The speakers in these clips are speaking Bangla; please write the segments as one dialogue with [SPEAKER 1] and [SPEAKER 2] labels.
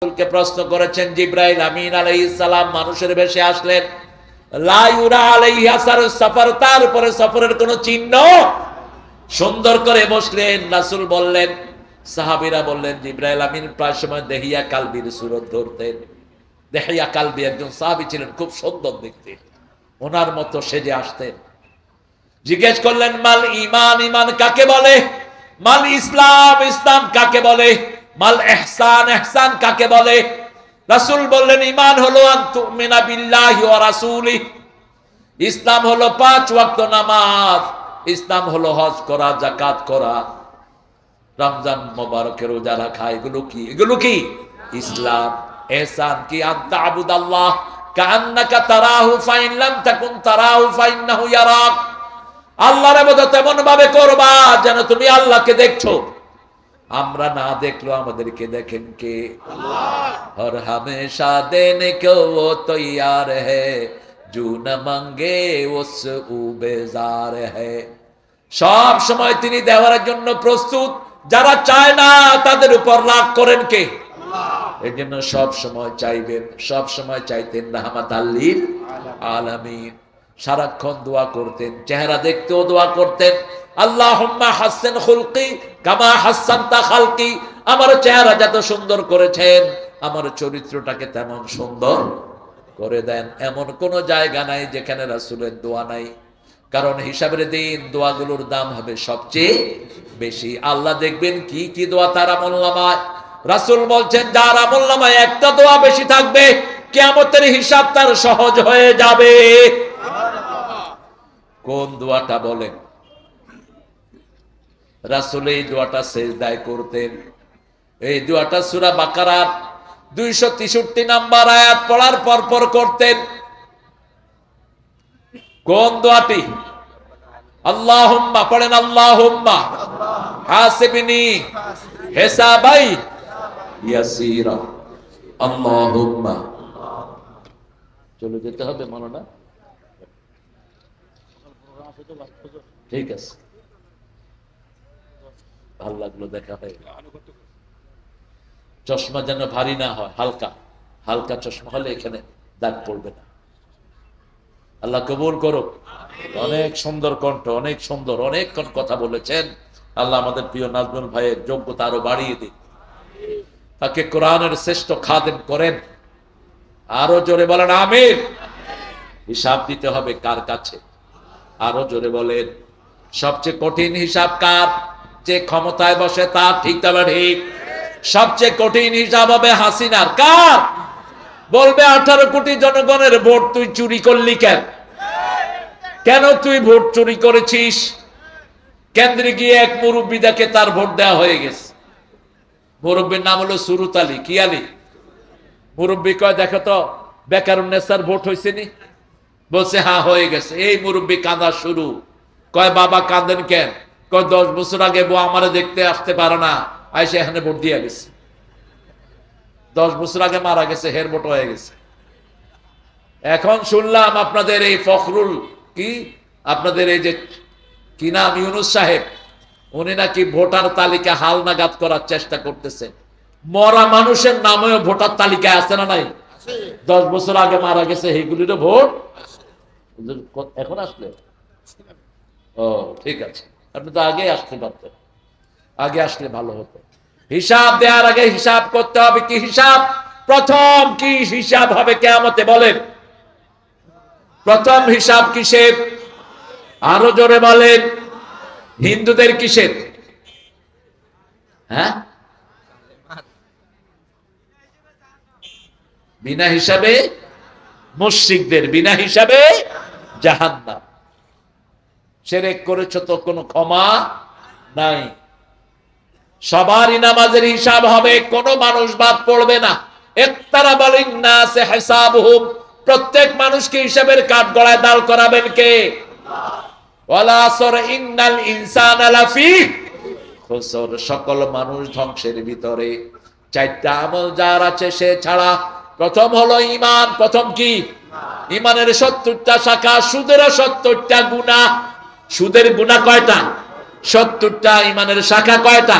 [SPEAKER 1] রাসূলকে প্রশ্ন করেছেন জিবরাইল আমিন আলাইহিস সালাম মানুষের বেশে আসলেন, লা ইউরা আলাইহি আসারুস সাফার, তার উপরে সফরের কোনো চিহ্ন। সুন্দর করে বসলেন। রাসূল বললেন, সাহাবীরা বললেন জিবরাইল আমিন প্রায় সময় দেহিয়া কালবির সূরত ধরতেন। দেহিয়া কালবি একজন সাহাবী ছিলেন, খুব সুন্দর দেখতে, ওনার মতো সেজে আসতেন। জিজ্ঞেস করলেন মাল ঈমান, ঈমান কাকে বলে? মাল ইসলাম, ইসলাম কাকে বলে? মাল ইহসান, ইহসান কাকে বলে? রাসূল বললেন ঈমান হলো আন তুমিনা বিল্লাহি ওয়া রাসূলিহি, ইসলাম হলো 5 ওয়াক্ত নামাজ, ইসলাম হলো হজ করা, যাকাত করা, রমজান মোবারকের রোজা রাখা। এগুলো কি? এগুলো কি ইসলাম। ইহসান কি? আন তা'বুদাল্লাহ কাআন্নাকা তারাহু ফাইন লাম তাকুন তারাহু ফাইন্নাহু ইয়ারাক, আল্লাহর ইবাদত এমন ভাবে করবা যেন তুমি আল্লাহকে দেখছো, আমরা না দেখলো আমাদেরকে দেখেন কে? আল্লাহ। হর হমেশা দেনে কো ও তৈয়ার হ্যায়, জু না মাঙ্গে উস উ বেজার হ্যায়, সব সময় তিনি দেওয়ার জন্য প্রস্তুত, যারা চায় না তাদের উপর রাগ করেন কে? আল্লাহ। এর জন্য সব সময় চাইবেন, সব সময় চাইতেন রাহমাতাল লিল আলামিন। সারাক্ষণ দোয়া করতেন, চেহারা দেখতেও দোয়া করতেন, আল্লাহুম্মা হাসসিন খুলকি কামা হাসসানতা খালকি, আমার চেহারা যত সুন্দর করেছেন আমার চরিত্রটাকে তেমন সুন্দর করে দেন। এমন কোন জায়গা নাই যেখানে রাসূলের দোয়া নাই, কারণ হিসাবের দিন দোয়াগুলোর দাম হবে সবচেয়ে বেশি। আল্লাহ দেখবেন কি কি দোয়া তার আমলনামায়। রাসূল বলছেন যার আমলনামায় একটা দোয়া বেশি থাকবে কিয়ামতের হিসাব তার সহজ হয়ে যাবে। কোন দোয়াটা বলেন? রাসূল এই দোয়াটা সিজদায় করতেন। এই দোয়াটা সূরা বাকারার 263 নম্বর আয়াত পড়ার পর পর করতেন। কোন দোয়াটি? আল্লাহুম্মা পড়েন, আল্লাহুম্মা হাসিবনি হিসাবাই ইয়াসীরা, আল্লাহুম্মা। চলে যেতে হবে মাওলানা, ঠিক আছে, ভালো লাগলো দেখা হয়। চশমা যেন ভারী না হয়, হালকা হালকা চশমা হলে এখানে দাগ পড়বে না। আল্লাহ কবুল করুক। অনেক সুন্দর কণ্ঠ, অনেক সুন্দর, অনেকক্ষণ কথা বলেছেন। আল্লাহ আমাদের প্রিয় নাজমুল ভাইয়ের যোগ্যতা আরো বাড়িয়ে দিন, তাকে কোরআনের শ্রেষ্ঠ খাদেম করেন। আরো জোরে বলেন আমিন। হিসাব দিতে হবে কার কাছে? আরো জোরে বলেন। সবচেয়ে কঠিন হিসাব কার? যে ক্ষমতায় বসে তার, ঠিক তবে ঠিক। সবচেয়ে কঠিন হিসাব হবে হাসিনার। কার? বলবে 18 কোটি জনগণের ভোট তুই চুরি করলি কেন? কেন তুই ভোট চুরি করেছিস? কেন্দ্রে গিয়ে এক মুরব্বী দেখে তার ভোট দেওয়া হয়ে গেছে। মুরব্বীর নাম হলো সুরুত আলী। কি আলী? মুরব্বী কয় দেখো তো বেকারুন্নেসার ভোট হয়েছে নি? বলছে হ্যাঁ হয়ে গেছে। এই মুরব্বী কাঁদা শুরু। কয় বাবা কাঁদেন কেন? কয় 10 বছর আগে বউ আমারে দেখতে আসতে পারে না, আইসে এখানে ভোট দিয়ে গেছে। 10 বছর আগে মারা গেছে, হের ভোট হয়ে গেছে। এখন শুনলাম আপনাদের এই ফখরুল কি আপনাদের এই যে কি নাম ইউনুস সাহেব, উনি নাকি ভোটার তালিকা হালনাগাদ করার চেষ্টা করতেছেন। মরা মানুষের নামেও ভোটার তালিকায় আছে না নাই? 10 বছর আগে মারা গেছে এইগুলিরও ভোট এখন আসলে। ও ঠিক আছে, আপনি তো আগে আসতে পারতেন, আগে আসলে ভালো হতো। হিসাব দেওয়ার আগে হিসাব করতে হবে। কি হিসাব? প্রথম কি হিসাব হবে কিয়ামতে বলেন? প্রথম হিসাব কিসের? আরো জোরে বলেন। হিন্দুদের কিসের? হ্যাঁ, বিনা হিসাবে মুশরিকদের, বিনা হিসাবে জাহান্নাম। শিরক করেছো তো কোনো ক্ষমা নাই। সবারই নামাজের হিসাব হবে, কোনো মানুষ বাদ পড়বে না। ইকতারাবাল লিন-নাসি হিসাবুহুম, প্রত্যেক মানুষকে হিসাবের কাঠগড়ায় দাঁড় করাবেন কে? আল্লাহ। ওয়ালা আসর ইন্নাল ইনসানা লাফি খুসর, সকল মানুষ ধ্বংসের ভিতরে। 4টা আমল যার আছে সে ছাড়া। প্রথম হলো ঈমান। প্রথম কি? ঈমানের 70টা শাখা, সুদেরও 70টা গুনাহ। সুদের গুনাহ কয়টা? 70টা। ঈমানের শাখা কয়টা?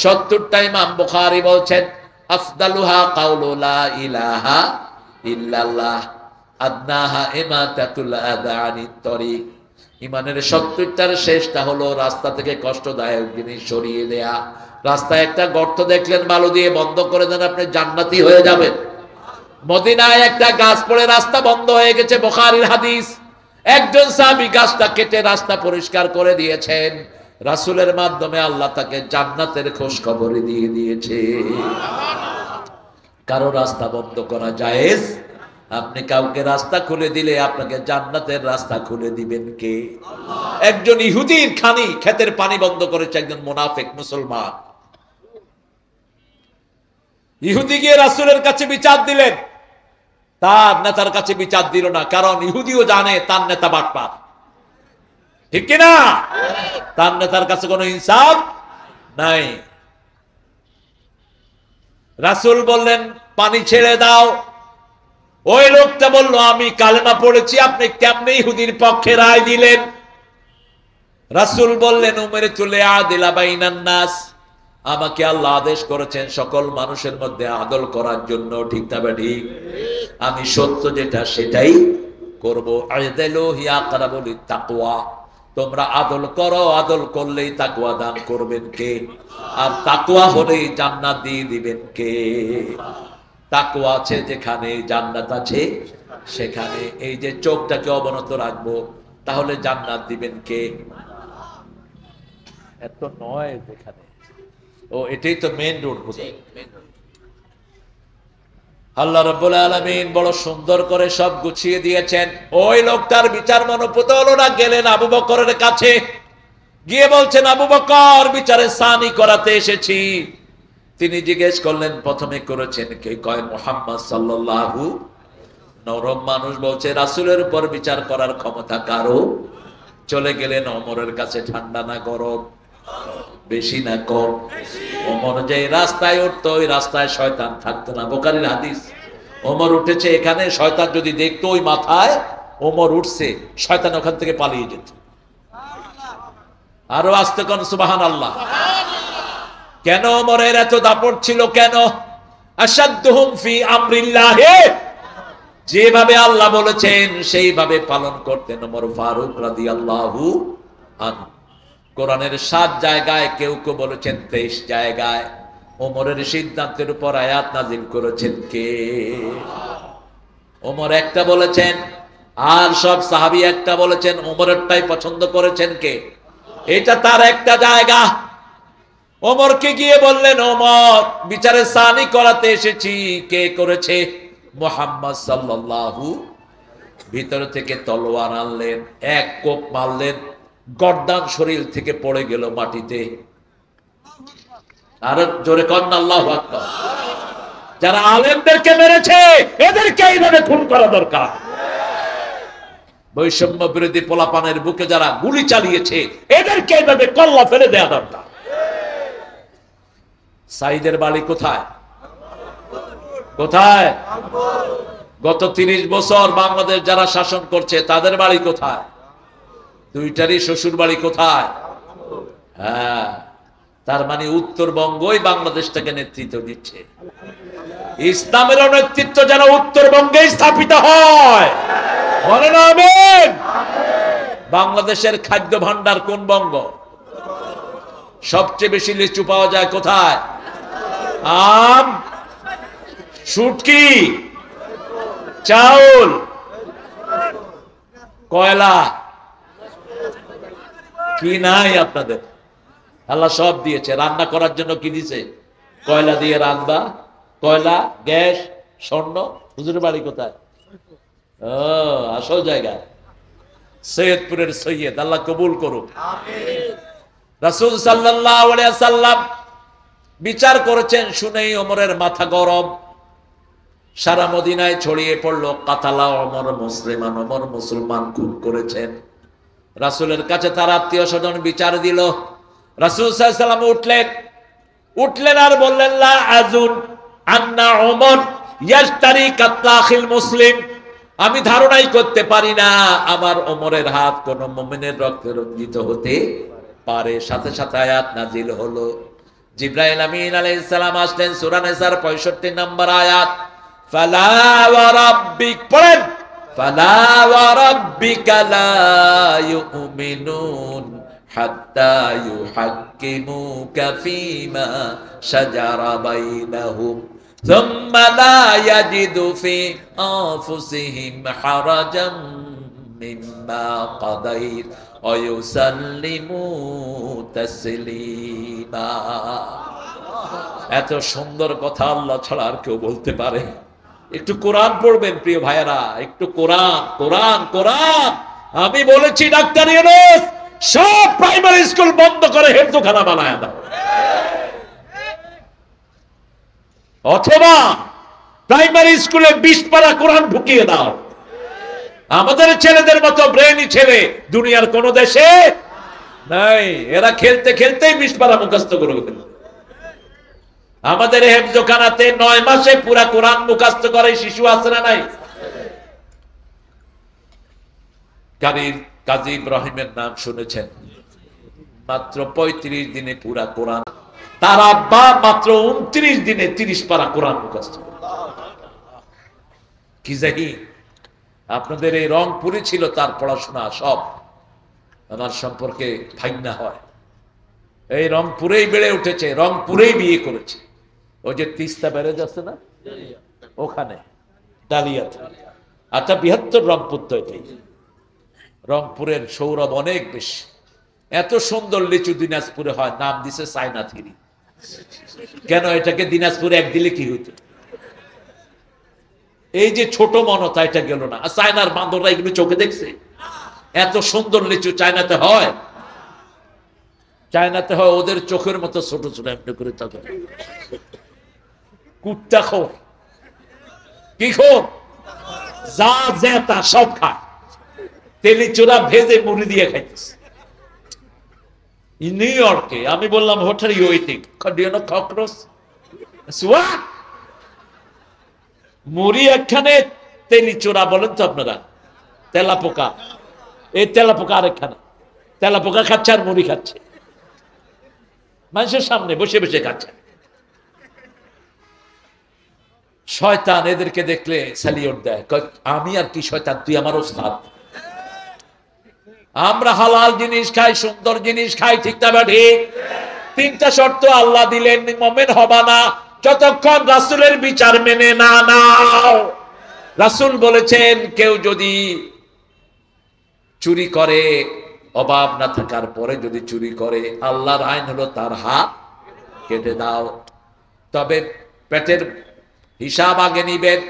[SPEAKER 1] 70টা। ইমাম বুখারী বলছেন আফদালুহা কাউলু লা ইলাহা ইল্লাল্লাহ আদনাহা ইমাতাতুল আযা আনিত তরিক। ইমানের 70টার শেষটা হলো রাস্তা থেকে কষ্টদায়ক জিনিস সরিয়ে দেয়া। রাস্তায় একটা গর্ত দেখলেন, বালু দিয়ে বন্ধ করে দেন, আপনি জান্নাতি হয়ে যাবেন। মদিনায় একটা গাছ পড়ে রাস্তা বন্ধ হয়ে গেছে, বুখারীর হাদিস। একজন সাহাবী গাছটা কেটে রাস্তা পরিষ্কার করে দিয়েছেন, রাসূলের মাধ্যমে আল্লাহ তাকে জান্নাতের খোঁজ খবর দিয়ে দিয়েছে। কারো রাস্তা বন্ধ করা জায়েজ? আপনি কাউকে রাস্তা খুলে দিলে আপনাকে জান্নাতের রাস্তা খুলে দিবেন কে? একজন ইহুদির খানি ক্ষেতের পানি বন্ধ করেছে একজন মুনাফিক মুসলমান। ইহুদি গিয়ে রাসূলের কাছে বিচার দিলেন, তার নেতার কাছে বিচার দিল না, কারণ ইহুদিও জানে তার নেতা বাটপার, ঠিক কিনা? তার নেতার কাছে কোনো ইনসাফ নাই। রাসূল বললেন পানি ছেড়ে দাও। ওই লোকটা বলল আমি কালেমা পড়েছি, আপনি কেমনে ইহুদির পক্ষে রায় দিলেন? রাসূল বললেন উমিরতু লিআদিলা বাইনান নাস, আমাকে আল্লাহ আদেশ করেছেন সকল মানুষের মধ্যে আদল করার জন্য, ঠিক না ঠিক? আমি সত্য যেটা সেটাই করব। আ'দিলু হিয়া আকরাবু লিত-তাকওয়া, তোমরা আদল করো, আদল করলেই তাকওয়া দান করবেন কে? আর তাকওয়া হলেই জান্নাত দিয়ে দিবেন কে? তাকওয়া আছে যেখানে জান্নাত আছে সেখানে। এই যে চোখটাকে অবনত রাখবো, তাহলে জান্নাত দিবেন কে? এত নয় যেখানে, ও এটাই তো মেইন রোড। আল্লাহ রাব্বুল আলামিন বড় সুন্দর করে সব গুছিয়ে দিয়েছেন। ওই লোকটার বিচার মনোপুত হলো না, গেলেন আবু বকরের কাছে, গিয়ে বলছেন আবু বকর বিচারে সানি করাতে এসেছি। তিনি জিজ্ঞেস করলেন প্রথমে করেছেন কে? কয় মুহাম্মদ সাল্লাল্লাহু। নরম মানুষ বলছে রাসূলের উপর বিচার করার ক্ষমতা কারো? চলে গেলেন ওমরের কাছে। ঠান্ডা না গরম? বেশি না কম? ওমর যে রাস্তায় উঠতো ওই রাস্তায় শয়তান থাকতো না, বুখারীর হাদিস। ওমর উঠেছে এখানে, শয়তান যদি দেখতো ওই মাথায় ওমর উঠছে, শয়তান ওখান থেকে পালিয়ে যেত। আরো আস্তে কোন সুবহানাল্লাহ। কেন ওমরের এত দাপট ছিল? কেন? আশাদ্দুহুম ফি আমরিল্লাহ, যেভাবে আল্লাহ বলেছেন সেইভাবে পালন করতেন ওমর ফারুক রাদিয়াল্লাহু আনহু। কোরআনের 7 জায়গায়, কেউ কেউ বলেছেন 23 জায়গায় ওমরের সিদ্ধান্তের উপর আয়াত নাজিল করেছেন কে? ওমর একটা বলেছেন, আর সব সাহাবী একটা বলেছেন। ওমরেরটাই পছন্দ করেছেন কে? এটা তার একটা জায়গা। ওমরকে গিয়ে বললেন ওমর বিচারে সানি করাতে এসেছি। কে করেছে? মুহাম্মদ সাল্লাল্লাহু। ভিতর থেকে তলোয়ার আনলেন, এক কোপ মারলেন, গর্দান শরীর থেকে পড়ে গেল মাটিতে। আর জোরে কন্না আল্লাহু আকবার। যারা আলেমদেরকে মেরেছে এদেরকে এইভাবে খুন করা দরকার। বৈষম্য বিরোধী পোলাপানের বুকে যারা গুলি চালিয়েছে এদেরকে এইভাবে কল্লা ফেলে দেয়া দরকার। সাইদের বাড়ি কোথায়? কোথায়? গত 30 বছর বাংলাদেশ যারা শাসন করছে তাদের বাড়ি কোথায়? দুইটারই শ্বশুর বাড়ি কোথায়? হ্যাঁ, তার মানে উত্তরবঙ্গই বাংলাদেশটাকে নেতৃত্ব দিচ্ছে। ইসলামের নেতৃত্ব যেন উত্তরবঙ্গে স্থাপিত হয়, বলে না আমিন। বাংলাদেশের খাদ্য ভান্ডার কোন বঙ্গ? সবচেয়ে বেশি লিচু পাওয়া যায় কোথায়? আম, শুটকি, চাউল, কয়লা। কি নাই আপনাদের? আল্লাহ সব দিয়েছে। রান্না করার জন্য কি দিছে? কয়লা দিয়ে রান্না, কয়লা, গ্যাস, স্বর্ণ। হুজুরের বাড়ি কোথায়? ও, আসল জায়গা সৈয়দপুরের সৈয়দ। আল্লাহ কবুল করুক। রাসূল সাল্লাল্লাহু আলাইহি সাল্লাম বিচার করেছেন, শুনেই ওমরের মাথা গরম। সারা মদিনায় ছড়িয়ে পড়লো কাতালা ওমর মুসলিমান, ওমর মুসলমান খুন করেছেন। রাসূলের কাছে তার আত্মীয় স্বজন বিচার দিল। রাসূল সাল্লাল্লাহু আলাইহি সাল্লাম উঠলেন আর বললেন লা আযুন আন্না ওমর ইয়াশতারি কাতলা আখিল মুসলিম। আমি ধারণাই করতে পারি না আমার ওমরের হাত কোন মুমিনের রক্তে রঞ্জিত হতে পারে। সাথে সাথে আয়াত নাজিল হলো জিবরাইল আমিন আলাইহিস সালাম আসলেন, সূরা নিসার 65 নম্বর আয়াত, ফালা ওয়া রাব্বিক, পড়েন, ফালা ওয়া রাব্বিকা লা ইউমিনুন হাত্তা ইউহাক্কিমুকা ফীমা শাজারা বাইনাহুম সুম্মা লা ইয়াজিদু ফি আনফুসিহিম হারাজাম মিম্মা কাদাইত ওয়া ইউসাল্লিমু তাসলিমা। এত সুন্দর কথা আল্লাহ ছাড়া আর কেউ বলতে পারে? একটু কোরআন পড়বেন প্রিয় ভাইয়েরা, একটু কোরআন কোরআন কোরআন। আমি বলেছি ডাক্তার ইউনূস, সব প্রাইমারি স্কুল বন্ধ করে হেফজখানা বানায় দাও, অথবা প্রাইমারি স্কুলে 20 পারা কোরআন ঢুকিয়ে দাও। আমাদের ছেলেদের মতো ব্রেইনি ছেলে দুনিয়ার কোন দেশে নাই। এরা খেলতে খেলতেই 20 পারা মুখস্থ করে ফেলে। আমাদের হেফজখানাতে 9 মাসে পুরা কোরআন মুখস্থ করে শিশু আছে না নাই? কাজী ইব্রাহিমের নাম শুনেছেন, মাত্র 35 দিনে পুরা কোরআন। তার আব্বা মাত্র 29 দিনে 30 পারা কোরআন মুখস্থ। কি জানি আপনাদের এই রংপুরে ছিল তার পড়াশোনা সব। আমার সম্পর্কে ভাগ্না হয়, এই রংপুরেই বেড়ে উঠেছে, রংপুরেই বিয়ে করেছে। ওই যে তিস্তা ব্যারেজ আছে না, ওখানে ডালিয়াতে। আচ্ছা, 72 রংপুর তো এটাই। রংপুরের সৌরভ অনেক বেশি। এত সুন্দর লিচু দিনাজপুরে হয়, নাম দিছে চায়না থিরি। কেন এটাকে দিনাজপুরে এক দিলে কি হইতো? এই যে ছোট মনতা, এটা গেল না। আর চায়নার বান্দররা এগুলো চোখে দেখছে? এত সুন্দর লিচু চায়নাতে হয়? চায়নাতে হয় ওদের চোখের মতো ছোট ছোট, এমনি করে থাকে। কুত্তা খোর, কি খোর, যা জেতা সব খায়। তেলি চোরা ভেজে মুড়ি দিয়ে খাইতেছে। নিউ ইয়র্কে আমি বললাম, what are you eating? Do you know cockroach? What? মুড়ি একখানে, তেলি চোরা বলেন তো আপনারা, তেলাপোকা। এই তেলাপোকা আরেকখানে, তেলাপোকা খাচ্ছে আর মুড়ি খাচ্ছে মানুষের সামনে বসে বসে খাচ্ছে। শয়তান এদেরকে দেখলে স্যালিউট দেয়, আমি আর কি শয়তান, তুই আমার ওস্তাদ। আমরা হালাল জিনিস খাই, সুন্দর জিনিস খাই, ঠিক না ঠিক? 3টা শর্ত আল্লাহ দিলেন, মুমিন হবা না যতক্ষণ রাসূলের বিচার মেনে না নাও। রাসূল বলেছেন, কেউ যদি চুরি করে, অভাব না থাকার পরে যদি চুরি করে, আল্লাহর আইন হলো তার হাত কেটে দাও। তবে পেটের হিসাব আগে নিবেন।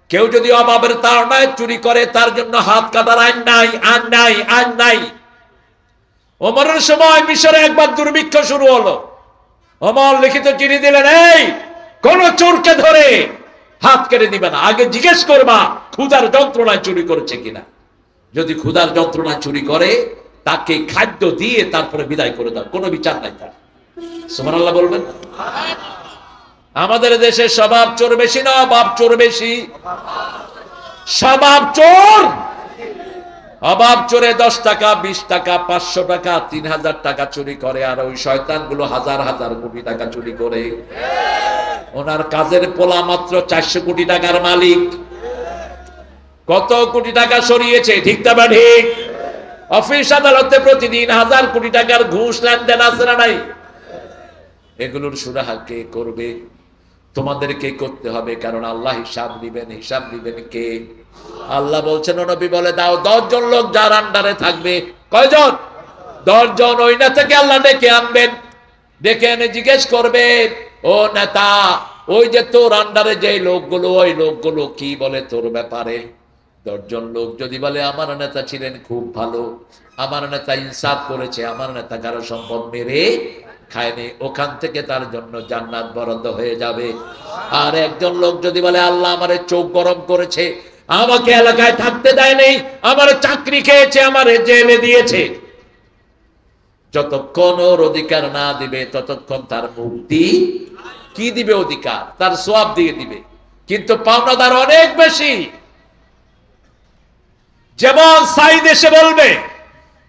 [SPEAKER 1] কেউ যদি অভাবের তাড়নায় চুরি করে, তার জন্য হাত কাটার আইন নাই, আইন নাই, আইন নাই। ওমরের সময় মিশরে একবার দুর্ভিক্ষ শুরু হলো। ওমর লিখিত চিঠি দিলেন, এই কোন চোরকে ধরে হাত কেটে দিবে না, আগে জিজ্ঞেস করবা ক্ষুধার যন্ত্রণায় চুরি করেছে কিনা। যদি ক্ষুধার যন্ত্রণায় চুরি করে, তাকে খাদ্য দিয়ে তারপরে বিদায় করে দাও, কোনো বিচার নাই তার। সুবহানাল্লাহ বলবেন। আমাদের দেশে স্বভাব চোর বেশি না অভাব চোর বেশি? স্বভাব চোর। অভাব চোরে 10 টাকা, 20 টাকা, 500 টাকা, 3000 টাকা চুরি করে, আর ওই শয়তান গুলো হাজার হাজার কোটি টাকা চুরি করে। ওনার কাজের পোলা মাত্র 400 কোটি টাকার মালিক। কত কোটি টাকা সরিয়েছে, ঠিক না ঠিক? অফিস আদালতে প্রতিদিন 1000 কোটি টাকার ঘুষ লেনদেন আছে না নাই? এগুলোর সুরাহা কে করবে? তোমাদেরকে করতে হবে, কারণ আল্লাহ হিসাব দিবেন। হিসাব দিবেন কে? আল্লাহ বলছেন, নবী বলে দাও, 10 জন লোক যার আন্ডারে থাকবে। কয়জন? 10 জন। ওই নেতাকে আল্লাহ ডেকে আনবেন, ডেকে এনে জিজ্ঞেস করবেন, ও নেতা, ওই যে তোর আন্ডারে যে লোকগুলো, ওই লোকগুলো কি বলে তোর ব্যাপারে? 10 জন লোক যদি বলে, আমার নেতা ছিলেন খুব ভালো, আমার নেতা ইনসাফ করেছে, আমার নেতা কারো সম্পদ মেরে খায়নি, ওখান থেকে তার জন্য জান্নাত বরাদ্দ হয়ে যাবে। আর একজন লোক যদি বলে, আল্লাহ আমারে চোখ গরম করেছে, আমাকে এলাকায় থাকতে দেয় নেই, আমার চাকরি খেয়েছে, আমার জেলে দিয়েছে, যতক্ষণ ওর অধিকার না দিবে ততক্ষণ তার মুক্তি কি দিবে? অধিকার, তার সওয়াব দিয়ে দিবে। কিন্তু পাওনাদার অনেক বেশি। যেমন সাইদ এসে বলবে,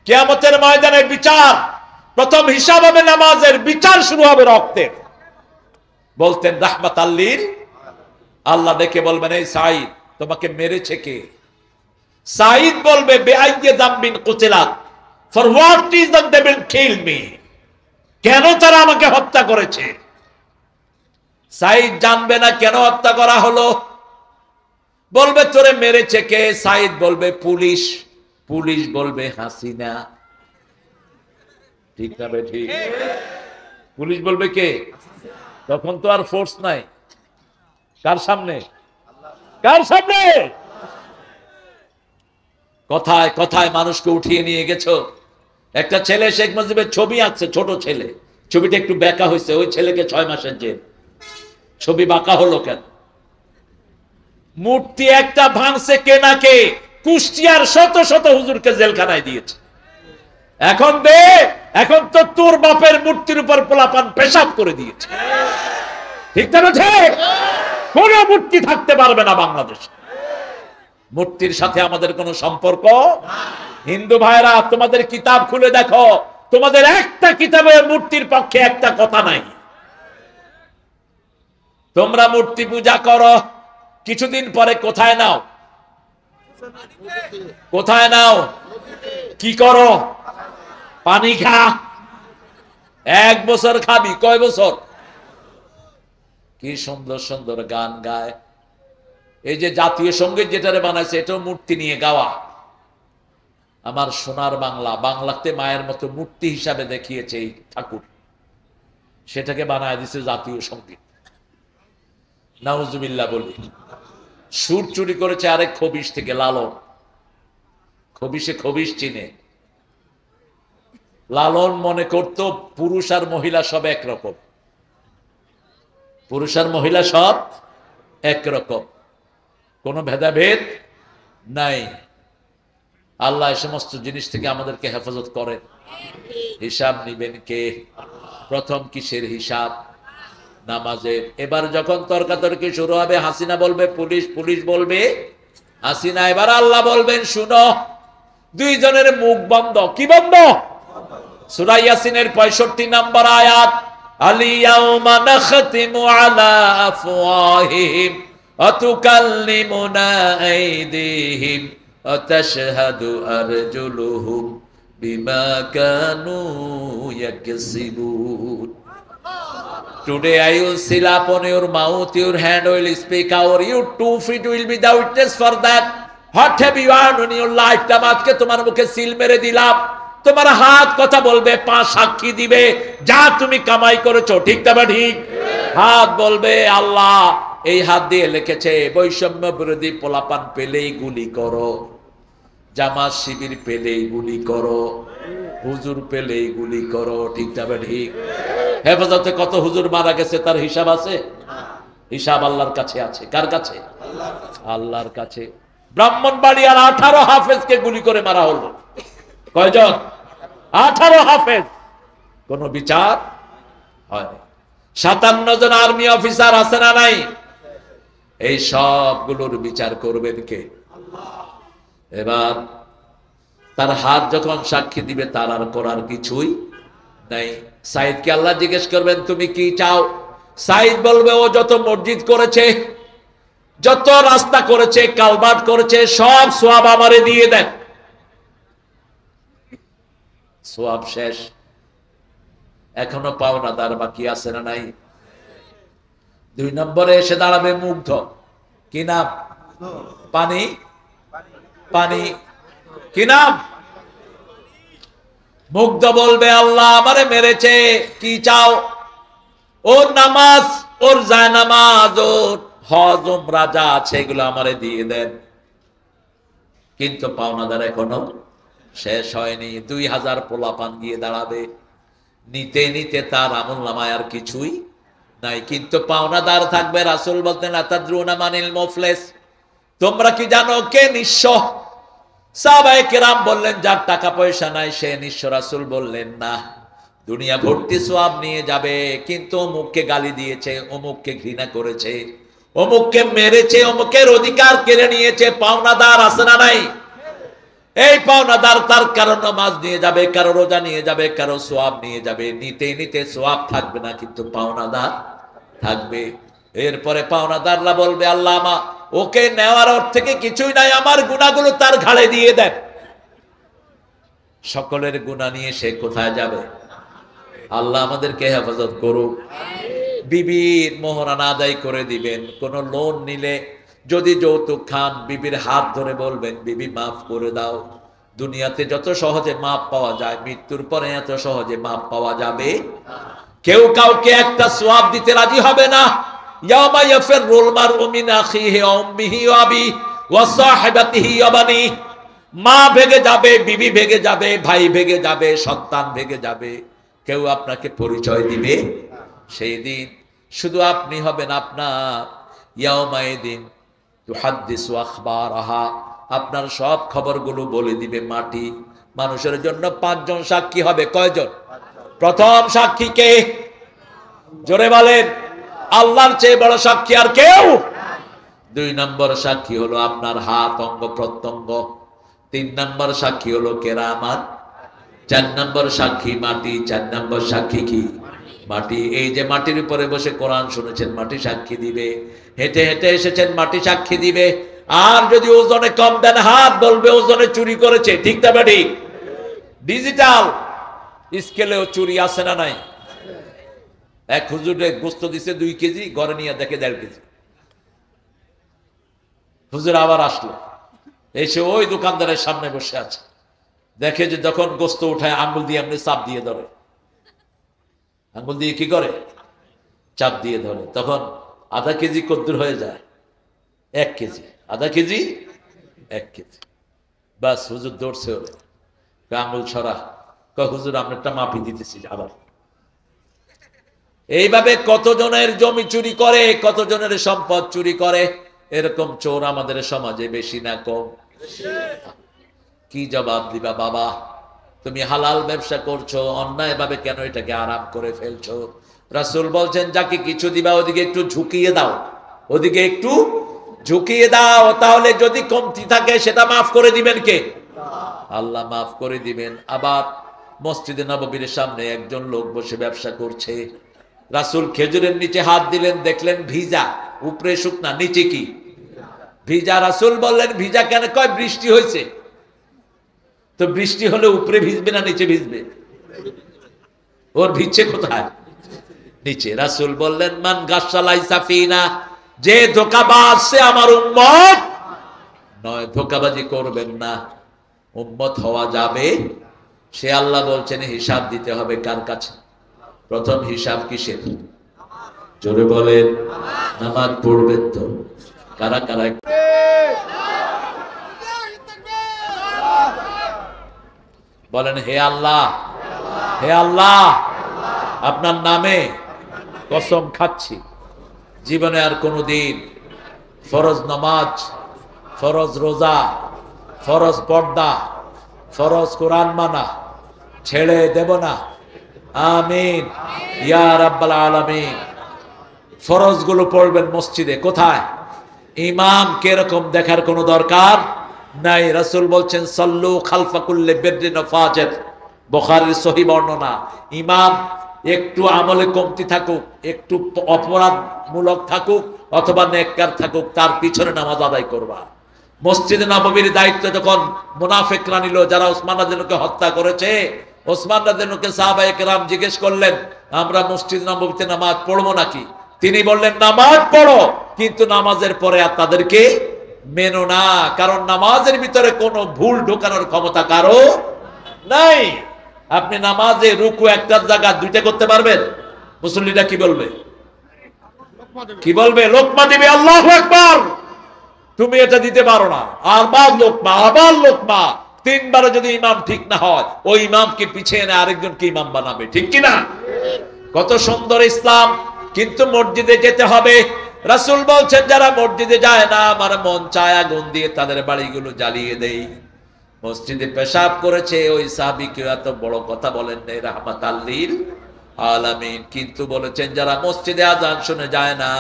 [SPEAKER 1] কিয়ামতের ময়দানে বিচার, প্রথম হিসাব হবে নামাজের, বিচার শুরু হবে রক্তের। বলতেন রাহমাতাল লিল। আল্লাহ ডেকে বলবেন, এই সাঈদ তোমাকে মেরেছে কে? সাঈদ বলবে, বেআইয়ি যামবিন কুতিলাত, for what reason they will kill me, কেন তারা আমাকে হত্যা করেছে? সাঈদ জানবে না কেন হত্যা করা হলো, বলবে তোরে মেরেছে কে? সাঈদ বলবে পুলিশ। পুলিশ বলবে হাসিনা। ঠিক না ঠিক? পুলিশ বলবে কে? তখন তো আর ফোর্স নাই। কার সামনে? কার সামনে? কথায় কথায় মানুষকে উঠিয়ে নিয়ে গেছো। একটা ছেলে শেখ মুজিবের ছবি আঁকছে, ছোট ছেলে, ছবিটা একটু বেঁকা হয়েছে, ওই ছেলেকে 6 মাসের জেল। ছবি বাঁকা হলো কেন? মূর্তি একটা ভাঙছে কেনাকে, কুষ্টিয়ার শত শত হুজুরকে জেলখানায় দিয়েছে। এখন দে, এখন তো তোর বাপের মূর্তির উপর পোলাপান পেশাব করে দিয়েছে। ঠিক না? কোন মূর্তি থাকতে পারবে না বাংলাদেশে। মূর্তির সাথে আমাদের কোনো সম্পর্ক। হিন্দু ভাইরা, তোমাদের কিতাব খুলে দেখো, তোমাদের একটা কিতাবে মূর্তির পক্ষে একটা কথা নাই। তোমরা মূর্তি পূজা করো, কিছুদিন পরে কোথায় নাও? কোথায় নাও? কি করো? পানি খা। 1 বছর খাবি, কয় বছর? কি সুন্দর সুন্দর গান গায়। এই যে জাতীয় সঙ্গীত যেটারে বানাইছে, এটাও মূর্তি নিয়ে গাওয়া। আমার সোনার বাংলা, বাংলাতে মায়ের মতো মূর্তি হিসাবে দেখিয়েছে এই ঠাকুর, সেটাকে বানায় দিছে জাতীয় সঙ্গীত। নাউজুবিল্লাহ বলি। সুর চুরি করেছে আরেক খবিশ থেকে, লালন। খবিশে খবিশ চিনে। লালন মনে করত পুরুষ আর মহিলা সব একরকম, পুরুষ আর মহিলা সব একরকম, কোনো ভেদাভেদ নাই। আল্লাহ এই সমস্ত জিনিস থেকে আমাদেরকে হেফাজত করেন। হিসাব নিবেন কে? প্রথম কিসের হিসাব? নামাজের। এবার যখন তর্কাতর্কি শুরু হবে, হাসিনা বলবে পুলিশ, পুলিশ বলবে হাসিনা। এবার আল্লাহ বলবেন, শুনো, দুইজনের মুখ বন্ধ। কি বন্ধ? সূরা ইয়াসিনের 65 নম্বর আয়াত, আলিয়াউমা নাখতিমু আলা আফওয়াহিহিম ওয়া তুকাল্লিমুনা আইদিহিম ওয়া তাশহাদু আরজুলুহুম বিমা Kanu ইয়াকসিবুন। Today I will seal upon your mouth, your hand will speak, or your 2 feet will be the witness for that. What have you earned in your lifetime? আজকে তোমার মুখে সিল মেরে দিলাম। তোমার হাত কথা বলবে, পা সাক্ষী দিবে যা তুমি কামাই করেছো। ঠিক না ঠিক? হাত বলবে, আল্লাহ এই হাত দিয়ে লিখেছে বৈষম্য বিরোধী পোলাপান পেলেই গুলি করো, জামাত শিবির পেলেই গুলি করো, হুজুর পেলেই গুলি করো। ঠিক না ঠিক? হেফাজতে কত হুজুর মারা গেছে তার হিসাব আছে? হিসাব আল্লাহর কাছে আছে। কার কাছে? আল্লাহর কাছে। ব্রাহ্মণবাড়িয়ার 18 হাফেজকে গুলি করে মারা হলো। কয়জন? 18 হাফেজ। কোন বিচার হয়নি। 57 জন আর্মি অফিসার আছে না নাই? এই সবগুলোর বিচার করবেন কে? এবার তার হাত যখন সাক্ষী দিবে, তার আর করার কিছুই নাই। সাইদকে আল্লাহ জিজ্ঞেস করবেন, তুমি কি চাও? সাইদ বলবে, ও যত মসজিদ করেছে, যত রাস্তা করেছে, কালভার্ট করেছে, সব সওয়াব আমারে দিয়ে দেন। সওয়াব শেষ, এখনো পাওনাদার বাকি আছে না নাই? 2 নম্বরে এসে দাঁড়াবে মুগ্ধ। কি নাম? পানি। পানি কি নাম? মুগ্ধ বলবে, আল্লাহ আমারে মেরেছে, কি চাও? ওর নামাজ, ওর জায়নামাজ, ওর হজ উমরা যা আছে এগুলো আমারে দিয়ে দেন। কিন্তু পাওনাদার এখনো শেষ হয়নি। 2000 পোলাপান গিয়ে দাঁড়াবে, নিতে নিতে তার আমলনামায় আর কিছুই নাই, কিন্তু পাওনাদার থাকবে। রাসূল বলতেন, আতাদরুনা মানিল মুফলিস, তোমরা কি জানো কে নিঃস্ব? সাহাবায়ে কেরাম বললেন, যার টাকা পয়সা নাই সে নিঃস্ব। রাসূল বললেন, না, দুনিয়া ভর্তি সওয়াব নিয়ে যাবে, কিন্তু অমুককে গালি দিয়েছে, অমুককে ঘৃণা করেছে, অমুককে মেরেছে, অমুকের অধিকার কেড়ে নিয়েছে। পাওনাদার আছে না নাই? এই পাওনাদার তার কারো নামাজ নিয়ে যাবে, কারো রোজা নিয়ে যাবে, কারো সওয়াব নিয়ে যাবে। নিতে নিতে সওয়াব থাকবে না, কিন্তু পাওনাদার থাকবে। এরপরে পাওনাদাররা বলবে, আল্লাহ ওকে নেওয়ার ওর থেকে কিছুই নাই, আমার গুনাহগুলো তার ঘাড়ে দিয়ে দেন। সকলের গুনাহ নিয়ে সে কোথায় যাবে? আল্লাহ আমাদেরকে হেফাজত করুক। বিবির মোহরানা আদায় করে দিবেন। কোন লোন নিলে যদি যৌতুক খান, বিবির হাত ধরে বলবেন, বিবি মাফ করে দাও। দুনিয়াতে যত সহজে মাপ পাওয়া যায়, মৃত্যুর পরে এত সহজে মাপ পাওয়া যাবে? কেউ কাউকে একটা সওয়াব দিতে রাজি হবে না। ইয়াউমা ইয়াফিরুল মারউ মিন আখিহি ওয়া উম্মিহি ওয়া আবিহি ওয়া সাহিবাতিহি ওয়া বানিহি। মা ভেগে যাবে, বিবি ভেগে যাবে, ভাই ভেগে যাবে, সন্তান ভেগে যাবে। কেউ আপনাকে পরিচয় দিবে সেই দিন। শুধু আপনি হবেন আপনার। ইয়াউমাইদিন তুহাদ্দিসু আখবারাহা, আপনার সব খবরগুলো বলে দিবে মাটি। মানুষের জন্য 5 জন সাক্ষী হবে। কয়জন? প্রথম সাক্ষী কে? জোরে বলেন। আল্লাহর চেয়ে বড় সাক্ষী আর কেউ? 2 নম্বর সাক্ষী হলো আপনার হাত, অঙ্গ প্রত্যঙ্গ। 3 নম্বর সাক্ষী হলো কেরামাত। 4 নম্বর সাক্ষী মাটি। 4 নম্বর সাক্ষী কি? মাটি। এই যে মাটির উপরে বসে কোরআন শুনেছেন, মাটি সাক্ষী দিবে। হেঁটে হেঁটে এসেছেন, মাটি সাক্ষী দিবে। আর যদি ওজনে কম দেন, হাত বলবে ওজনে চুরি করেছে। ঠিক না বেটি? ডিজিটাল স্কেলেও চুরি আছে না নাই? এক হুজুরে গোস্ত দিছে 2 কেজি, ঘরে নিয়ে দেখে 1.5 কেজি। হুজুর আবার আসলো, এসে ওই দোকানদারের সামনে বসে আছে। দেখে যে যখন গোস্ত উঠায়, আঙ্গুল দিয়ে এমনি চাপ দিয়ে ধরে। আঙ্গুল দিয়ে কি করে? চাপ দিয়ে ধরে। তখন আধা কেজি কদ্দুর হয়ে যায়? 1 কেজি। আধা কেজি 1 কেজি। বাস হুজুর দৌড়ছে ওরে, আঙ্গুল ছড়া। হুজুর আপনারটা মাপি দিতেছি আবার। এইভাবে কতজনের জমি চুরি করে, কতজনের সম্পদ চুরি করে। এরকম চোর আমাদের সমাজে বেশি না কম? কি জবাব দিবা বাবা? তুমি হালাল ব্যবসা করছো, অন্যায় ভাবে কেন এটাকে আরাম করে ফেলছো? রাসূল বলছেন, যাকে কিছু দিবা ওদিকে একটু ঝুঁকিয়ে দাও, ওদিকে একটু ঝুঁকিয়ে দাও। তাহলে যদি কমতি থাকে সেটা মাফ করে দিবেন কে? আল্লাহ মাফ করে দিবেন। আবার মসজিদে নববীর সামনে একজন লোক বসে ব্যবসা করছে। রাসূল খেজুরের নিচে হাত দিলেন, দেখলেন ভিজা, উপরে শুকনা, নিচে কি? ভিজা। রাসূল বললেন, ভিজা কেন? কয় বৃষ্টি হয়েছে। তো বৃষ্টি হলে উপরে ভিজবে না নিচে ভিজবে? ওর ভিজছে কোথায়? নিচে। রাসূল বললেন, মান গাসসালাই সাফিনা, যে ধোঁকাবাজ সে আমার উম্মত নয়। ধোঁকাবাজি করবেন না, উম্মত হওয়া যাবে। সে আল্লাহ বলছেন হিসাব দিতে হবে কার কাছে? প্রথম হিসাব কিসের? জোরে বলেন। নামাজ পড়বেন তো? কারা কারা? বলেন, হে আল্লাহ, হে আল্লাহ, আপনার নামে কসম খাচ্ছি, জীবনে আর কোনোদিন ফরজ নামাজ, ফরজ রোজা, ফরজ পর্দা, ফরজ কোরআন মানা ছেড়ে দেব না। আমিন ইয়া রাব্বাল আলামিন। ফরজ গুলো পড়বেন মসজিদে। কোথায়? ইমাম কিরকম দেখার কোনো দরকার নাই। রাসূল বলছেন, সাল্লু খালফা কুল্লি বিররিন ওয়া ফাজির। বুখারীর সহিহ বর্ণনা। ইমাম একটু আমলে কমতি থাকুক, একটু অপরাধমূলক থাকুক অথবা নেককার থাকুক, তার পিছনে নামাজ আদায় করবা। মসজিদে নববীর দায়িত্ব যখন মুনাফিকরা নিল, যারা ওসমান রাদিয়াল্লাহু আনহু হত্যা করেছে, ওসমান রাদিয়াল্লাহু আনহু সাহাবায়ে কেরাম জিজ্ঞেস করলেন, আমরা মসজিদ নববীতে নামাজ পড়বো নাকি? তিনি বললেন, নামাজ পড়ো, কিন্তু নামাজের পরে আর তাদেরকে মেনো না, কারণ নামাজের ভিতরে কোনো ভুল ঢোকানোর ক্ষমতা কারো নাই। আপনি নামাজে রুকু একটার জায়গা 2টা করতে পারবেন? মুসল্লিরা কি বলবে? কি বলবে? লোকমা দিবে। আল্লাহু আকবার। তুমি এটা দিতে পারো না, আবার লোকমা, আবার লোকমা। 3 বারে যদি ইমাম ঠিক না হয়, ওই ইমামকে পিছিয়ে এনে আরেকজনকে ইমাম বানাবে। ঠিক কিনা? কত সুন্দর ইসলাম। কিন্তু মসজিদে যেতে হবে। রাসূল বলছেন, যারা মসজিদে যায় না, আমার মন চায় আগুন দিয়ে তাদের বাড়িগুলো জ্বালিয়ে দেই। মসজিদে পেশাব করেছে, ওই সাহাবীকে এত বড় কথা বলেন নাই, রাহমাতাল লিল আলামিন। কিন্তু বলেছেন, যারা মসজিদে আযান শুনে যায় না,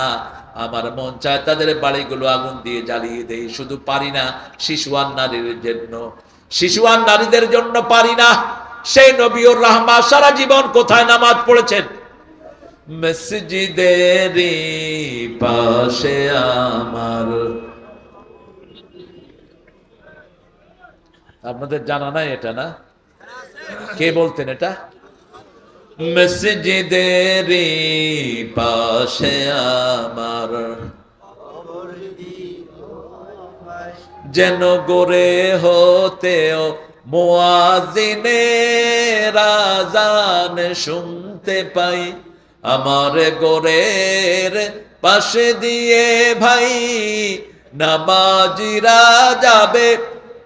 [SPEAKER 1] আমার মন চায় তাদের বাড়িগুলো আগুন দিয়ে জ্বালিয়ে দেই। শুধু পারি না শিশুয়ান নারীর জন্য, শিশুয়ান নারীদের জন্য পারি না। সেই নবীর রাহমা সারা জীবন কোথায় নামাজ পড়েছেন? মসজিদেরই পাশে আমার। আপনাদের জানা নাই এটা? না, কে বলতেন এটা? মসজিদেরই পাশে আমার যেন গড়ে হতেও মুয়াজ্জিনের আযান শুনতে পাই। আমার গোরের পাশে দিয়ে ভাই নামাজিরা যাবে,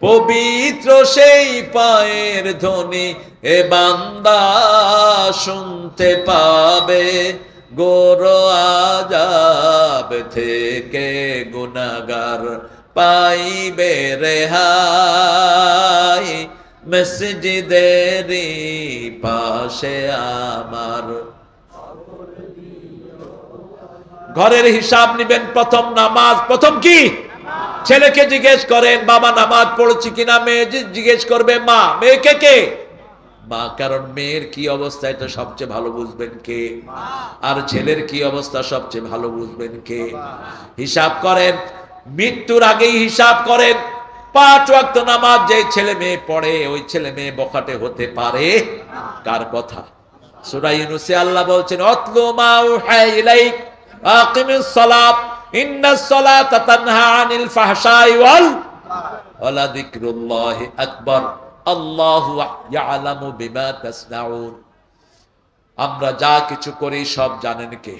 [SPEAKER 1] পবিত্র সেই পায়ের ধ্বনি এ বান্দা শুনতে পাবে। গোর আযাব থেকে গুনাহগার পাইবে রেহাই, মসজিদেরই পাশে আমার। ঘরের হিসাব নিবেন, প্রথম নামাজ। প্রথম কি? ছেলেকে জিজ্ঞেস করেন বাবা নামাজ পড়েছি কিনা, মেয়ে জিজ্ঞেস করবে মা। মেয়েকে কে? মা, কারণ মেয়ের কি অবস্থা এটা সবচেয়ে ভালো বুঝবেন কে? আর ছেলের কি অবস্থা সবচেয়ে ভালো বুঝবেন কে? হিসাব করেন, মৃত্যুর আগেই হিসাব করেন। 5 ওয়াক্ত নামাজ যে ছেলে মেয়ে পড়ে ওই ছেলে মেয়ে বখাটে হতে পারে? কার কথা? সূরা ইউনূসে আল্লাহ বলছেন অতলু মা উহা ইলাইক আকিমিস সালাত ইন্নাস সালাতা তানহা আনিল ফাহশাই ওয়ালা যিকরুল্লাহি আকবার আল্লাহু ইয়ালামু বিমা তাসনাউন। আমরা যা কিছু করি সব জানেন কে?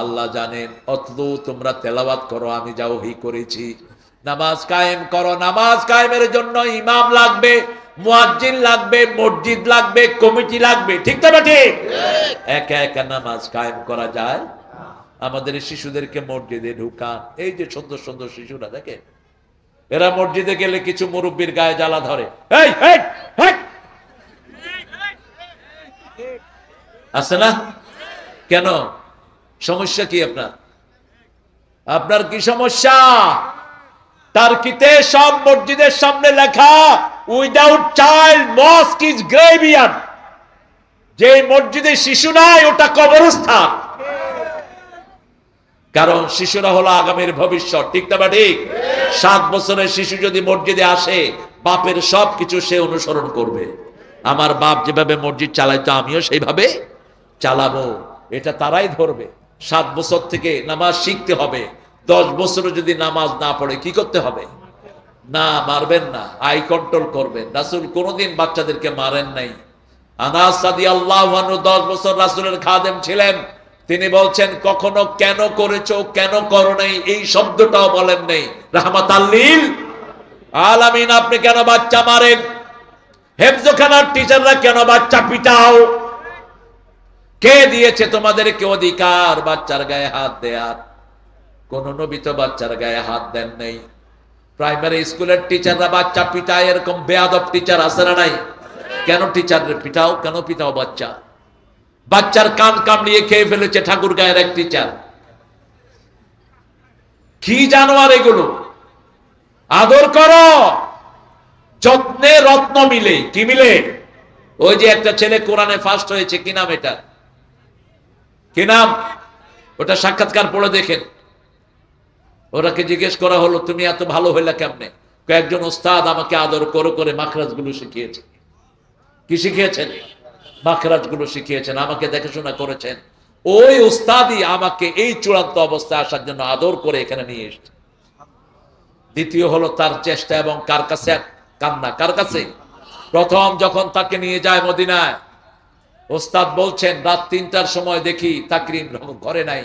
[SPEAKER 1] আল্লাহ জানেন। অতলু, তোমরা তেলাওয়াত করো আমি যা ওহী করেছি। নামাজ কায়েম করো। নামাজ কায়েমের জন্য ইমাম লাগবে, মুয়াজ্জিন লাগবে, মসজিদ লাগবে, কমিটি লাগবে। ঠিক তো? ঠিক। একা একা নামাজ কায়েম করা যায়? আমাদের শিশুদেরকে মসজিদে ঢুকান। এই যে সুন্দর সুন্দর শিশুরা দেখে, এরা মসজিদে গেলে কিছু মুরব্বীর গায়ে জ্বালা ধরে। এই আছে না? কেন? সমস্যা কি আপনার? আপনার কি সমস্যা? টার্কিতে সব মসজিদের সামনে লেখা উইদাউট চাইল্ড মস্ক ইজ গ্রেভিয়ার্ড। যে মসজিদে শিশু নাই ওটা কবরস্থান। কারণ শিশুরা হলো আগামীর ভবিষ্যৎ। ঠিক না? ঠিক। 7 বছরের শিশু যদি মসজিদে আসে বাপের সবকিছু সে অনুসরণ করবে। আমার বাপ যেভাবে মসজিদ চালাইতো আমিও সেইভাবে চালাবো, এটা তারাই ধরবে। 7 বছর থেকে নামাজ শিখতে হবে। 10 বছরে যদি নামাজ না পড়ে কি করতে হবে? না, মারবেন না, আই কন্ট্রোল করবেন। রাসূল কোনোদিন বাচ্চাদেরকে মারেন নাই। আনাস রাদিয়াল্লাহু আনহু 10 বছর রাসূলের খাদেম ছিলেন। তিনি বলছেন কখনো কেন করেছো, কেন করো নাই এই শব্দটাও বলেন নাই। রাহমাতাল লিল আলামিন। আপনি কেন বাচ্চা মারেন? হেফজখানার টিচাররা কেন বাচ্চা পিটাও? কে দিয়েছে তোমাদেরকে অধিকার বাচ্চার গায়ে হাত দেয়ার? কোন নবী তো বাচ্চার গায়ে হাত দেন নাই। প্রাইমারি স্কুলের টিচাররা বাচ্চা পিটায়, এরকম বেয়াদব টিচার আছে না নাই? কেন টিচারদের পিটাও? কেন পিটাও বাচ্চা? বাচ্চার কান কামড়িয়ে খেয়ে ফেলেছে ঠাকুর গায়ের এক টিচার। কি জানোয়ার এগুলো? আদর করো। যত্নে রত্ন মিলে। কি মিলে? ওই যে একটা ছেলে কোরআনে ফার্স্ট হয়েছে, কি নাম এটা? কি নাম ওটা? সাক্ষাৎকার পড়ে দেখেন। ওরাকে জিজ্ঞেস করা হলো তুমি এত ভালো হইলা কেমনে? কয়েকজন ওস্তাদ আমাকে আদর করে করে মাখরাজগুলো শিখিয়েছে। কি শিখিয়েছেন? মাখরাজগুলো শিখিয়েছেন, আমাকে দেখাশোনা করেছেন। ওই ওস্তাদই আমাকে এই চূড়ান্ত অবস্থায় আসার জন্য আদর করে এখানে নিয়ে এসেছে। দ্বিতীয় হলো তার চেষ্টা এবং কার কাছে কান্না? কার কাছে? প্রথম যখন তাকে নিয়ে যায় মদিনায়, ওস্তাদ বলছেন রাত 3টার সময় দেখি তাকরিম ঘরে নাই।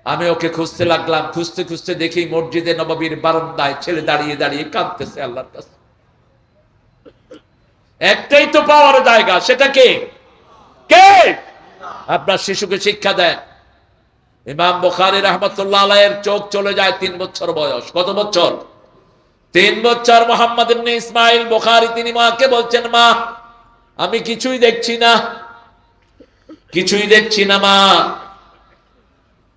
[SPEAKER 1] আমি ওকে খুঁজতে লাগলাম। খুঁজতে খুঁজতে দেখি মসজিদে নববীর বারান্দায় ছেলে দাঁড়িয়ে দাঁড়িয়ে কাঁদতেছে আল্লাহর কাছে। একটাই তো পাওয়ার জায়গা, সেটা কে? কে? আপনার শিশুকে শিক্ষা দেন। ইমাম বুখারী রাহমাতুল্লাহ আলাইহির চোখ চলে যায় 3 বছর বয়স। কত বছর? 3 বছর। মুহাম্মদ ইবনে ইসমাইল বুখারী তিনি মাকে বলছেন মা আমি কিছুই দেখছি না, কিছুই দেখছি না মা।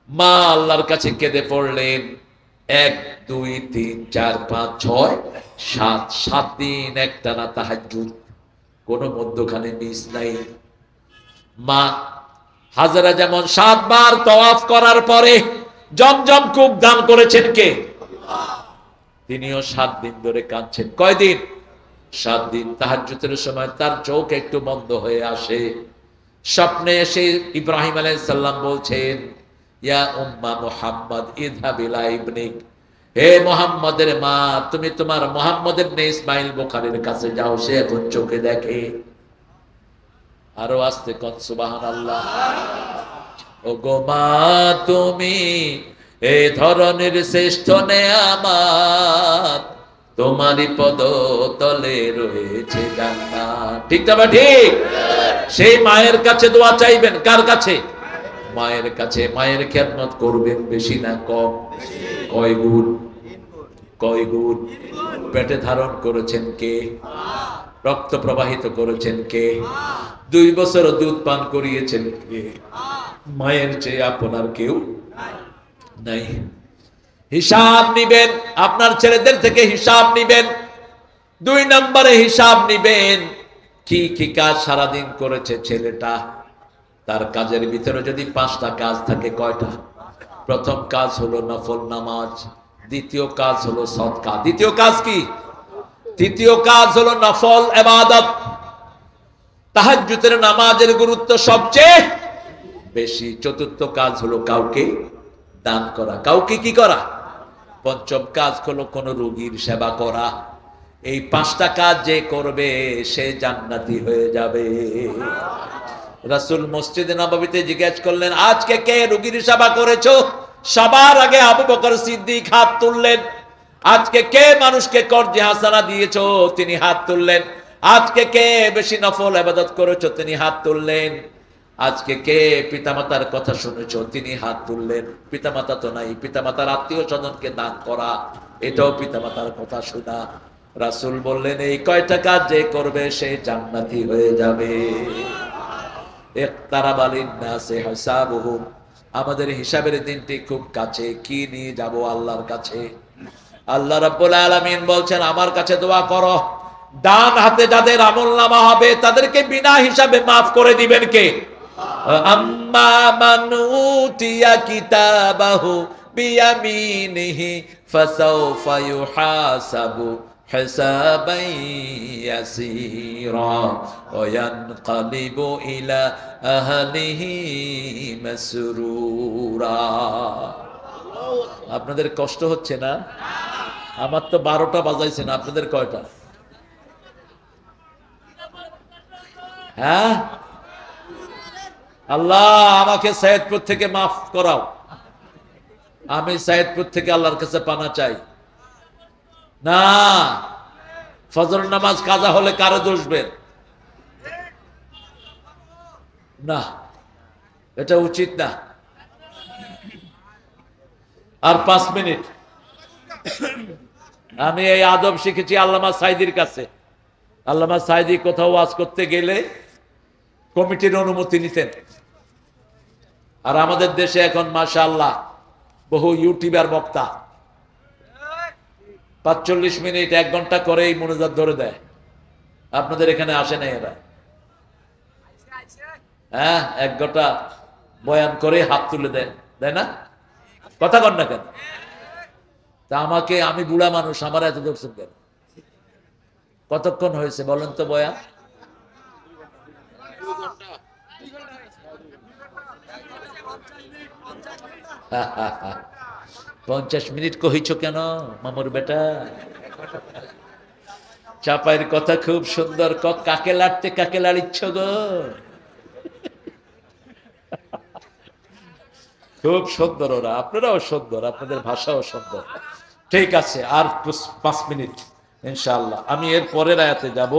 [SPEAKER 1] মা আল্লাহর কাছে কেঁদে পড়লেন। 1 2 3 4 5 6 7 7 দিন একটানা তাহাজ্জুদ, কোনো মধ্যখানে মিস নাই। মা হাজরা যেমন 7 বার তওয়াফ করার পরে জমজম কূপ দান করেছেন কে? তিনিও 7 দিন ধরে কাঁদছেন। কয়দিন? 7 দিন। তাহাজ্জুদের সময় তার চোখ একটু বন্ধ হয়ে আসে, স্বপ্নে এসে ইব্রাহিম আলাইহিস সালাম বলছেন, ইয়া উম্মা মুহাম্মদ ইযহাব ইলা ইবনিক, হে মুহাম্মদের মা, তুমি তোমার মুহাম্মদ ইবনে ইসমাইল বুখারীর কাছে যাও, সে এখন চোখে দেখে। আরো আস্তে কোন সুবহানাল্লাহ। ও গো মা, তুমি এই ধরনের শ্রেষ্ঠ নেয়ামত, তোমারই পদ তলে রয়েছে জান্নাত। ঠিক না ঠিক? সেই মায়ের কাছে দোয়া চাইবেন। কার কাছে? মায়ের কাছে। মায়ের খেদমত করবেন বেশি না কম? কয় গুণ? কয় গুণ? পেটে ধারণ করেছেন কে? রক্ত প্রবাহিত করেছেন কে? 2 বছর দুধ পান করিয়েছেন কে? মায়ের চেয়ে আপনার কেউ নাই। হিসাব নিবেন, আপনার ছেলেদের থেকে হিসাব নিবেন। 2 নম্বরে হিসাব নিবেন কি কি কাজ সারাদিন করেছে ছেলেটা। তার কাজের ভিতরে যদি 5টা কাজ থাকে, কয়টা? প্রথম কাজ হলো নফল নামাজ, দ্বিতীয় কাজ হলো সদকা, দ্বিতীয় কাজ কি? তৃতীয় কাজ হলো নফল ইবাদত। তাহাজ্জুদের নামাজের গুরুত্ব সবচেয়ে বেশি। চতুর্থ কাজ হলো কাউকে দান করা। কাউকে কি করা? পঞ্চম কাজ হলো কোন রোগীর সেবা করা। এই 5টা কাজ যে করবে সে জান্নাতি হয়ে যাবে। রাসূল মসজিদে নববীতে জিজ্ঞেস করলেন, আজকে কে রোগীর সেবা করেছো? সবার আগে আবু বকর সিদ্দিক হাত তুললেন। আজকে কে মানুষকে কর্জে হাসানা দিয়েছো? তিনি হাত তুললেন। আজকে কে বেশি নফল ইবাদত করেছো? তিনি হাত তুললেন। আজকে কে পিতামাতার কথা শুনেছো? তিনি হাত তুললেন। পিতামাতা তো নাই, পিতামাতার আত্মীয় স্বজনকে দান করা, এটাও পিতামাতার কথা শোনা। রাসূল বললেন, এই কয়টা কাজ যে করবে সে জান্নাতি হয়ে যাবে। ইকতারাবা লিন-নাসি হিসাবুহুম, আমাদের হিসাবের দিনটি খুব কাছে। কি নিয়ে যাব আল্লাহর কাছে? আল্লাহ রাব্বুল আলামিন বলছেন, আমার কাছে দোয়া করো, ডান হাতে যাদের আমলনামা হবে তাদেরকে বিনা হিসাবে মাফ করে দিবেন কে? আম্মা মান উতিয়া কিতাবাহু বিয়ামিনিহি ফাসাউফা ইউহাসাবু হিসাবান ইয়াসীরা ওয়া ইয়ানকালিবু ইলা আহলিহি মাসরুরা। আপনাদের কষ্ট হচ্ছে না? আমার তো 12টা বাজাইছে না, আপনাদের কয়টা? হ্যাঁ, আল্লাহ আমাকে সাইয়দপুর থেকে মাফ করাও। আমি সাইয়দপুর থেকে আল্লাহর কাছে পানা চাই না। ফজর নামাজ কাজা হলে কারে দোষবেন না, এটা উচিত না। আর 5 মিনিট। আমি এই আদব শিখেছি আল্লামা সাইদির কাছে। আল্লামা সাইদি কোথাও ওয়াজ করতে গেলে কমিটির অনুমতি নিতেন। আর আমাদের দেশে এখন মাশাআল্লাহ বহু ইউটিউবার বক্তা 45 মিনিট 1 ঘন্টা করেই মোনাজাত ধরে দেয়। আপনাদের এখানে আসে না এরা? হ্যাঁ, 1 ঘন্টা বয়ান করে হাত তুলে দেয়, তাই না? কথা কন না কেন? তা আমাকে, আমি বুড়া মানুষ, আমার এত দর্শক কেন? কতক্ষণ হয়েছে বলেন তো বয়ান? 50 মিনিট কহিছ কেন মামুর বেটা? চাপাইয়ের কথা খুব সুন্দর। কাকে লাড়তে কাকে লাড়িচ্ছ গো? খুব সুন্দর ওরা, আপনারাও সুন্দর, আপনাদের ভাষাও সুন্দর। ঠিক আছে, আর 5 মিনিট ইনশাআল্লাহ। আমি এর পরের আয়াতে যাব।